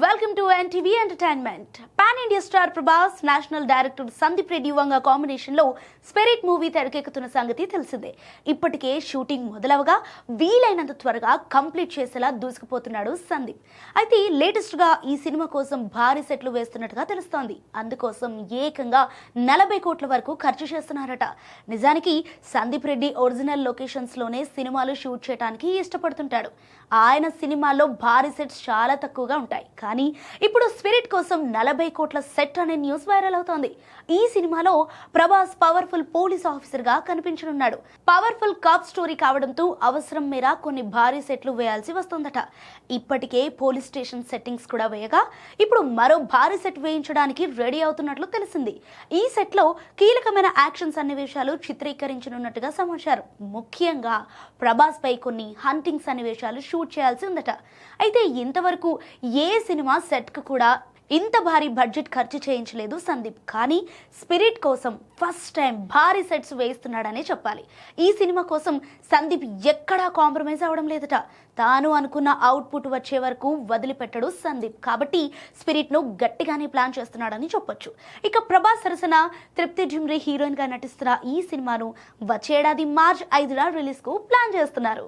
Welcome to NTV entertainment. Pan India star Prabhas, national director Sandeep Reddy Vanga combination లో spirit movie తెరకెక్కుతున్న సంగతి తెలిసిందే. ఇప్పటికే షూటింగ్ మొదలవగా వీలైనంత త్వరగా కంప్లీట్ చేసేలా దూసుకుపోతున్నాడు సందీప్. అయితే లేటెస్ట్ గా ఈ సినిమా కోసం భారీ సెట్లు వేస్తున్నట్టుగా తెలుస్తోంది. అందుకోసం ఏకంగా 40 కోట్ల వరకు ఖర్చు చేస్తున్నారట. నిజానికి సందీప్ రెడ్డి ఒరిజినల్ లొకేషన్స్ లోనే సినిమాలు షూట్ చేయడానికి ఇష్టపడుతుంటాడు. ఆయన సినిమాల్లో భారీ సెట్స్ చాలా తక్కువగా ఉంటాయి. కానీ ఇప్పుడు స్పిరిట్ కోసం 40 కోట్ల సెట్ అనే న్యూస్ వైరల్ అవుతోంది. ఈ సినిమాలో ప్రభాస్ పవర్ఫుల్ పోలీస్ ఆఫీసర్ గా కనిపించనున్నాడు. పవర్ఫుల్ కాప్ స్టోరీ కావడంతో అవసరం మేర కొన్ని భారీ సెట్లు వేయాల్సి వస్తుందట. ఇప్పటికే పోలీస్ స్టేషన్ సెట్టింగ్స్ కూడా వేయగా ఇప్పుడు మరో భారీ సెట్ వేయించడానికి రెడీ అవుతున్నట్లు తెలిసింది. ఈ సెట్ లో కీలకమైన యాక్షన్ సన్నివేశాలు చిత్రీకరించనున్నట్టుగా సమాచారం. ముఖ్యంగా ప్రభాస్ పై కొన్ని హంటింగ్ సన్నివేశాలు షూట్ చేయాల్సి ఉందట. అయితే ఇంతవరకు ఏ సినిమా సెట్ కు కూడా ఇంత భారీ బడ్జెట్ ఖర్చు చేయించలేదు సందీప్. కానీ స్పిరిట్ కోసం ఫస్ట్ టైం భారీ సెట్స్ వేస్తున్నాడనే చెప్పాలి. ఈ సినిమా కోసం సందీప్ ఎక్కడా కాంప్రమైజ్ అవ్వడం లేదట. తాను అనుకున్న అవుట్పుట్ వచ్చే వరకు వదిలిపెట్టడు సందీప్. కాబట్టి స్పిరిట్ ను గట్టిగానే ప్లాన్ చేస్తున్నాడని చెప్పొచ్చు. ఇక ప్రభాస్ సరసన తృప్తి జిమ్రీ హీరోయిన్ గా నటిస్తున్న ఈ సినిమాను వచ్చే ఏడాది మార్చి 5న రిలీజ్ కు ప్లాన్ చేస్తున్నారు.